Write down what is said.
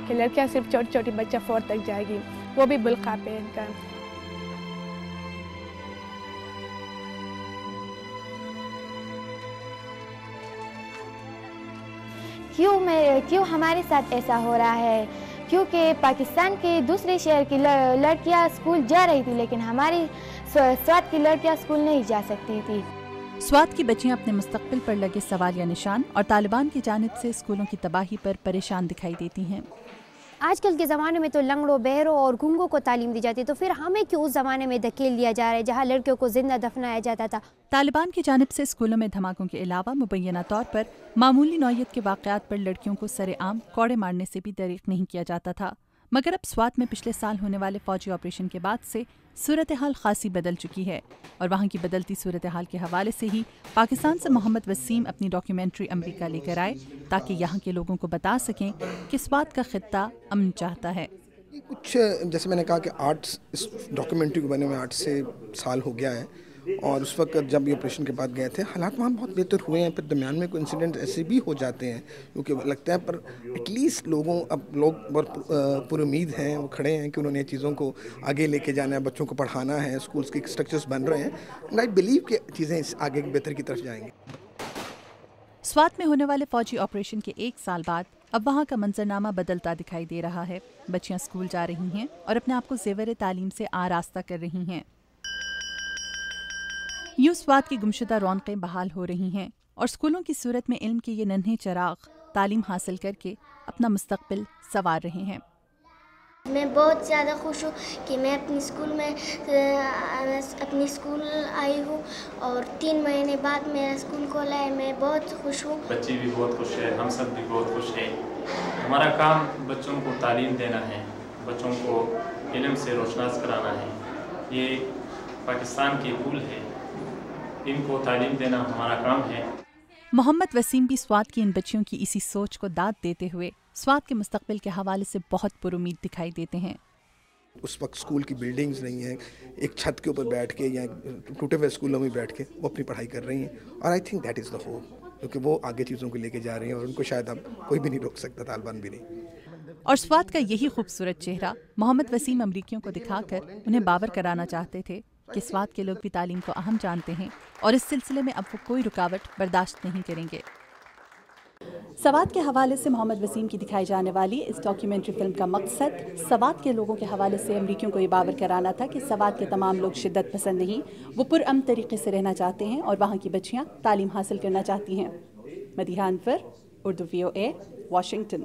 کہ لڑکیاں صرف چھوٹی چھوٹی بچہ 4 تک جائے گی، وہ بھی برقع پہن کر۔ کیوں ہمارے ساتھ ایسا ہو رہا ہے؟ کیونکہ پاکستان کے دوسرے شہر کی لڑکیاں اسکول جا رہی تھی، لیکن ہماری سوات کی لڑکیاں اسکول نہیں جا سکتی تھی۔ سوات کی بچیاں اپنے مستقبل پر لگے سوالیہ نشان اور طالبان کی جانب سے اسکولوں کی تباہی پر پریشان دکھائی دیتی ہیں۔ آج کل کے زمانے میں تو لنگڑوں، بہروں اور گونگوں کو تعلیم دی جاتی ہے، تو پھر ہمیں کیوں اس زمانے میں دھکیل دیا جا رہا ہے جہاں لڑکیوں کو زندہ دفنایا جاتا تھا؟ طالبان کی جانب سے اسکولوں میں دھماکوں کے علاوہ مبینہ طور پر معمولی نوعیت کے واقعات پر لڑکیوں کو سر عام کوڑے مارنے سے بھی دریغ نہیں کیا جاتا تھا، مگر اب سوات میں پچھلے سال ہونے والے فوجی آپریشن کے بعد سے صورتحال خاصی بدل چکی ہے، اور وہاں کی بدلتی صورتحال کے حوالے سے ہی پاکستان سے محمد وسیم اپنی ڈاکیومنٹری امریکہ لے کر آئے تاکہ یہاں کے لوگوں کو بتا سکیں کہ سوات کا خطہ امن چاہتا ہے۔ کچھ جیسے میں نے کہا کہ اس ڈاکیومنٹری کو بنے میں 8 سے سال ہو گیا ہے، اور اس وقت جب یہ آپریشن کے بعد گئے تھے حالات وہاں بہت بہتر ہوئے ہیں، پھر درمیان میں کوئی انسیڈنٹ ایسے بھی ہو جاتے ہیں کیونکہ لگتا ہے، پر ایٹ لیسٹ لوگ بہت پر امید ہیں، وہ کھڑے ہیں کہ انہوں نے چیزوں کو آگے لے کے جانا ہے، بچوں کو پڑھانا ہے، اسکولس کے اسٹرکچرز بن رہے ہیں، اینڈ آئی بلیو کہ چیزیں آگے بہتر کی طرف جائیں گی۔ سوات میں ہونے والے فوجی آپریشن کے 1 سال بعد اب وہاں کا منظرنامہ بدلتا دکھائی دے رہا ہے۔ بچیاں اسکول جا رہی ہیں اور اپنے آپ کو زیور تعلیم سے آراستہ کر رہی ہیں۔ یوں سوات کی گمشدہ رونقیں بحال ہو رہی ہیں اور اسکولوں کی صورت میں علم کے یہ ننھے چراغ تعلیم حاصل کر کے اپنا مستقبل سنوار رہے ہیں۔ میں بہت زیادہ خوش ہوں کہ میں اپنی اسکول آئی ہوں اور 3 مہینے بعد میرا اسکول کھولا ہے، میں بہت خوش ہوں۔ بچے بھی بہت خوش ہیں، ہم سب بھی بہت خوش ہیں۔ ہمارا کام بچوں کو تعلیم دینا ہے، بچوں کو علم سے روشناس کرانا ہے، یہ پاکستان کے اصول ہے، ان کو تعلیم دینا ہمارا کام ہے۔ محمد وسیم بھی سوات کی ان بچیوں کی اسی سوچ کو داد دیتے ہوئے سوات کے مستقبل کے حوالے سے بہت پر امید دکھائی دیتے ہیں۔ اس وقت اسکول کی بلڈنگز نہیں ہیں، ایک چھت کے اوپر بیٹھ کے یا ٹوٹے ہوئے اسکولوں میں بیٹھ کے وہ اپنی پڑھائی کر رہی ہیں، اور I think that is the hope, کیونکہ وہ آگے چیزوں کو لے کے جا رہی ہیں اور ان کو شاید اب کوئی بھی نہیں روک سکتا، طالبان بھی نہیں۔ اور سوات کا یہی خوبصورت چہرہ محمد وسیم امریکیوں کو دکھا کر انہیں باور کرانا چاہتے تھے کہ سوات کے لوگ بھی تعلیم کو اہم جانتے ہیں اور اس سلسلے میں اب وہ کوئی رکاوٹ برداشت نہیں کریں گے۔ سوات کے حوالے سے محمد وسیم کی دکھائی جانے والی اس ڈاکیومنٹری فلم کا مقصد سوات کے لوگوں کے حوالے سے امریکیوں کو یہ باور کرانا تھا کہ سوات کے تمام لوگ شدت پسند نہیں، وہ پرامن طریقے سے رہنا چاہتے ہیں اور وہاں کی بچیاں تعلیم حاصل کرنا چاہتی ہیں۔ مدیحہ انور، اردو VOA، واشنگٹن۔